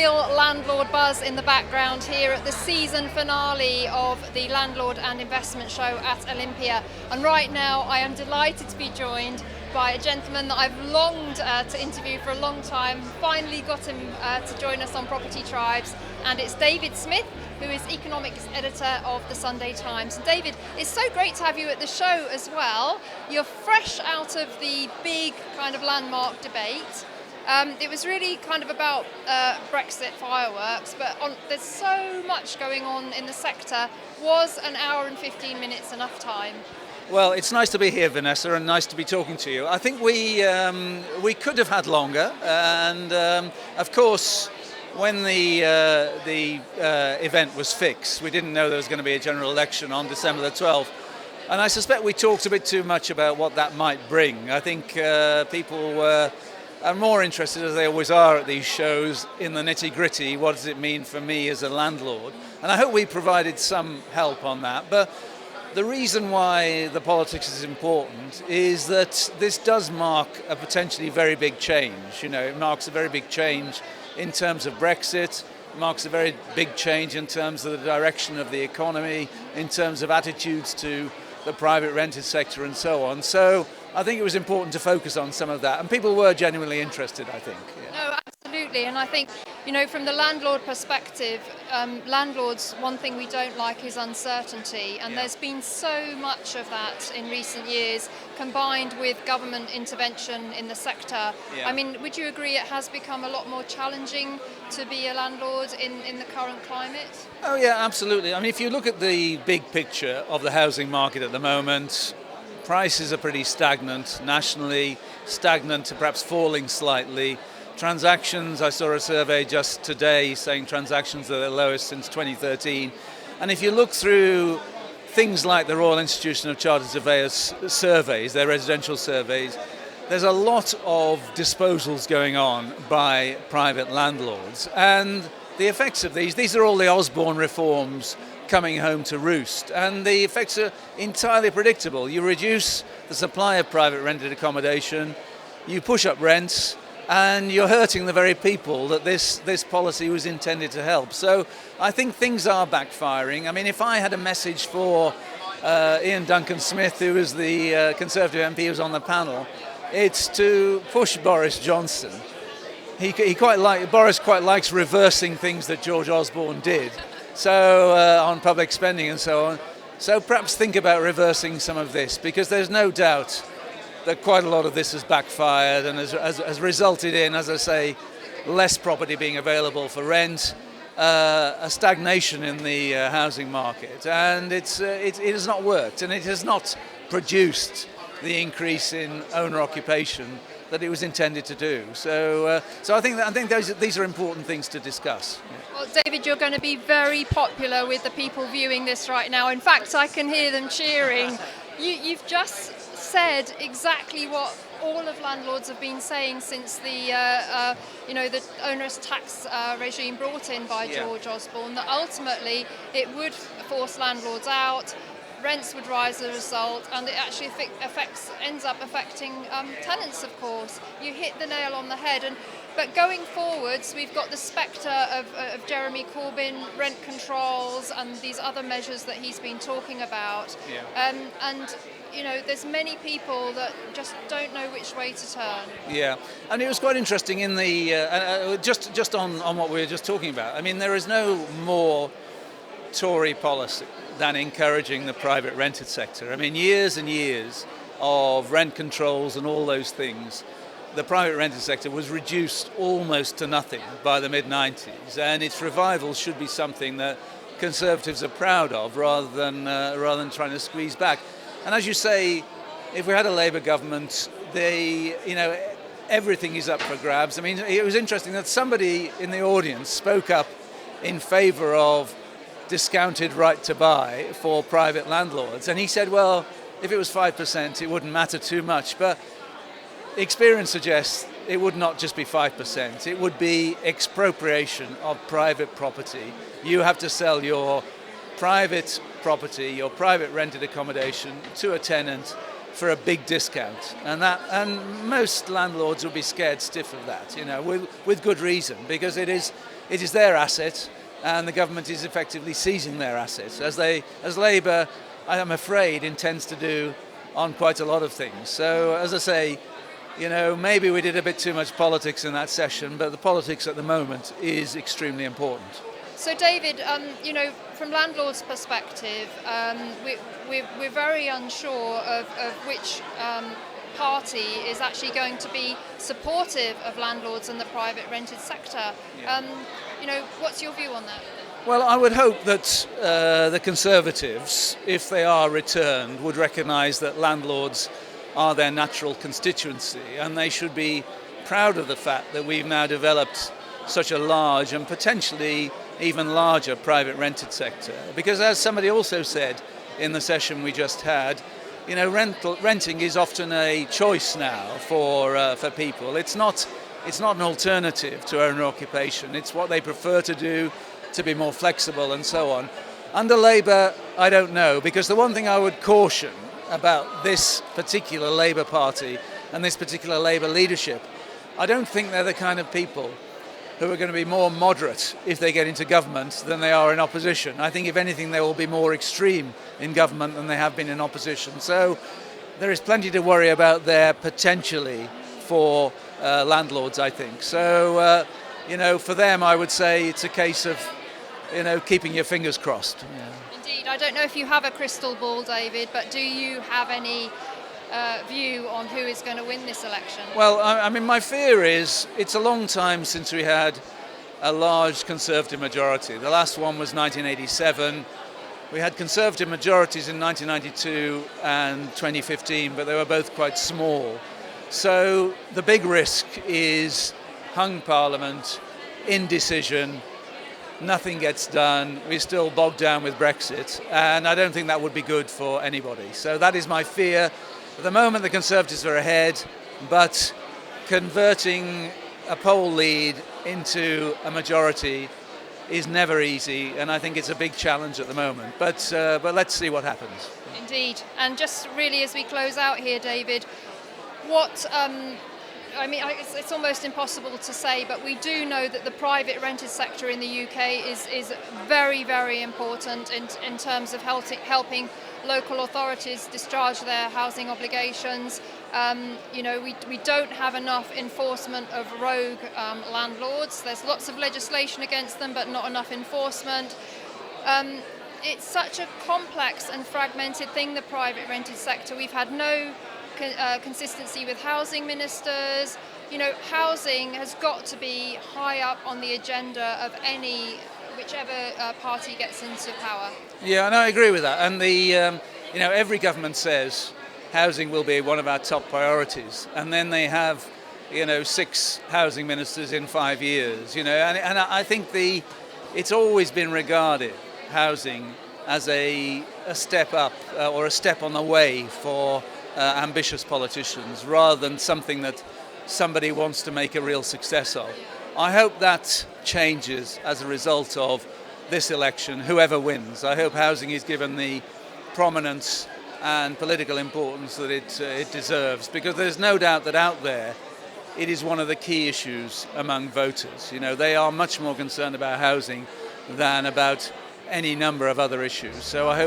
real landlord buzz in the background here at the season finale of the Landlord and Investment Show at Olympia. And right now I am delighted to be joined by a gentleman that I've longed to interview for a long time. Finally got him to join us on Property Tribes, and it's David Smith, who is economics editor of the Sunday Times. And David, it's so great to have you at the show as well. You're fresh out of the big kind of landmark debate. It was really kind of about Brexit fireworks, but there's so much going on in the sector. Was an hour and 15 minutes enough time? Well, it's nice to be here, Vanessa, and nice to be talking to you. I think we could have had longer, and of course, when the event was fixed, we didn't know there was going to be a general election on December the 12th. And I suspect we talked a bit too much about what that might bring. I think people are more interested, as they always are at these shows, in the nitty-gritty. What does it mean for me as a landlord? And I hope we provided some help on that. But the reason why the politics is important is that this does mark a potentially very big change. You know, it marks a very big change in terms of Brexit, marks a very big change in terms of the direction of the economy, in terms of attitudes to the private rented sector and so on. So I think it was important to focus on some of that, and people were genuinely interested, I think. Yeah. No, absolutely, and I think, you know, from the landlord perspective, landlords, one thing we don't like is uncertainty, and there's been so much of that in recent years, combined with government intervention in the sector. Yeah. I mean, would you agree it has become a lot more challenging to be a landlord in the current climate? Oh yeah, absolutely. I mean, if you look at the big picture of the housing market at the moment, prices are pretty stagnant nationally, stagnant to perhaps falling slightly. Transactions, I saw a survey just today saying transactions are the lowest since 2013. And if you look through things like the Royal Institution of Chartered Surveyors surveys, their residential surveys, there's a lot of disposals going on by private landlords. And the effects of these are all the Osborne reforms coming home to roost, and the effects are entirely predictable. You reduce the supply of private rented accommodation, you push up rents, and you're hurting the very people that this policy was intended to help. So I think things are backfiring. I mean, if I had a message for Ian Duncan Smith, who was the Conservative MP who was on the panel, it's to push Boris Johnson. Boris quite likes reversing things that George Osborne did. So on public spending and so on. So perhaps think about reversing some of this, because there's no doubt that quite a lot of this has backfired and has resulted in, as I say, less property being available for rent, a stagnation in the housing market, and it has not worked, and it has not produced the increase in owner occupation that it was intended to do. So I think these are important things to discuss. Well, David, you're going to be very popular with the people viewing this right now. In fact, I can hear them cheering. You've just said exactly what all of landlords have been saying since the onerous tax regime brought in by George Osborne, that ultimately it would force landlords out. Rents would rise as a result, and it actually ends up affecting tenants, of course. You hit the nail on the head. But going forwards, we've got the spectre of Jeremy Corbyn, rent controls, and these other measures that he's been talking about. Yeah. And you know, there's many people that just don't know which way to turn. Yeah, and it was quite interesting in the just on what we were just talking about. I mean, there is no more Tory policy than encouraging the private rented sector. I mean, years and years of rent controls and all those things, the private rented sector was reduced almost to nothing by the mid-90s, and its revival should be something that Conservatives are proud of, rather than trying to squeeze back. And as you say, if we had a Labour government, everything is up for grabs. I mean, it was interesting that somebody in the audience spoke up in favour of discounted right to buy for private landlords, and he said, well, if it was 5%, it wouldn't matter too much. But experience suggests it would not just be 5%, it would be expropriation of private property. You have to sell your private property, your private rented accommodation, to a tenant for a big discount, and most landlords will be scared stiff of that, with good reason, because it it is their asset, and the government is effectively seizing their assets, as Labour, I am afraid, intends to do on quite a lot of things. So, as I say, maybe we did a bit too much politics in that session, but the politics at the moment is extremely important. So, David, from landlords' perspective, we're very unsure of which party is actually going to be supportive of landlords and the private rented sector. Yeah. What's your view on that? Well, I would hope that the Conservatives, if they are returned, would recognise that landlords are their natural constituency, and they should be proud of the fact that we've now developed such a large and potentially even larger private rented sector. Because as somebody also said in the session we just had, renting is often a choice now for people. It's not an alternative to owner occupation. It's what they prefer to do, to be more flexible and so on. Under Labour, I don't know, because the one thing I would caution about this particular Labour Party and this particular Labour leadership, I don't think they're the kind of people who are going to be more moderate if they get into government than they are in opposition. I think if anything they will be more extreme in government than they have been in opposition. So there is plenty to worry about there potentially for landlords, I think. So, for them I would say it's a case of keeping your fingers crossed. Yeah. Indeed. I don't know if you have a crystal ball, David, but do you have any view on who is going to win this election? Well, I mean, my fear is it's a long time since we had a large Conservative majority. The last one was 1987. We had Conservative majorities in 1992 and 2015, but they were both quite small. So the big risk is hung Parliament, indecision, nothing gets done, we're still bogged down with Brexit, and I don't think that would be good for anybody. So that is my fear. At the moment the Conservatives are ahead, but converting a poll lead into a majority is never easy, and I think it's a big challenge at the moment. But let's see what happens. Indeed. And just really as we close out here, David, it's almost impossible to say, but we do know that the private rented sector in the UK is very, very important in terms of helping local authorities discharge their housing obligations. We don't have enough enforcement of rogue landlords. There's lots of legislation against them, but not enough enforcement. It's such a complex and fragmented thing, the private rented sector. We've had no consistency with housing ministers. Housing has got to be high up on the agenda of whichever party gets into power. Yeah, and I agree with that. And every government says housing will be one of our top priorities, and then they have 6 housing ministers in 5 years. And I think it's always been regarded, housing, as a step up or a step on the way for ambitious politicians, rather than something that somebody wants to make a real success of. I hope that changes as a result of this election, whoever wins. I hope housing is given the prominence and political importance that it deserves, because there's no doubt that out there it is one of the key issues among voters. They are much more concerned about housing than about any number of other issues. So I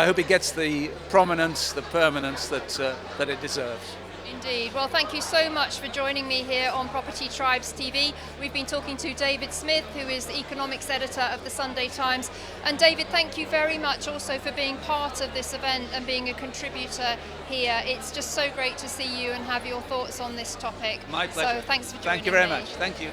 hope it gets the prominence, the permanence that it deserves. Indeed. Well, thank you so much for joining me here on Property Tribes TV. We've been talking to David Smith, who is the economics editor of the Sunday Times. And David, thank you very much also for being part of this event and being a contributor here. It's just so great to see you and have your thoughts on this topic. My pleasure. So thanks for joining me. Thank you very much. Thank you.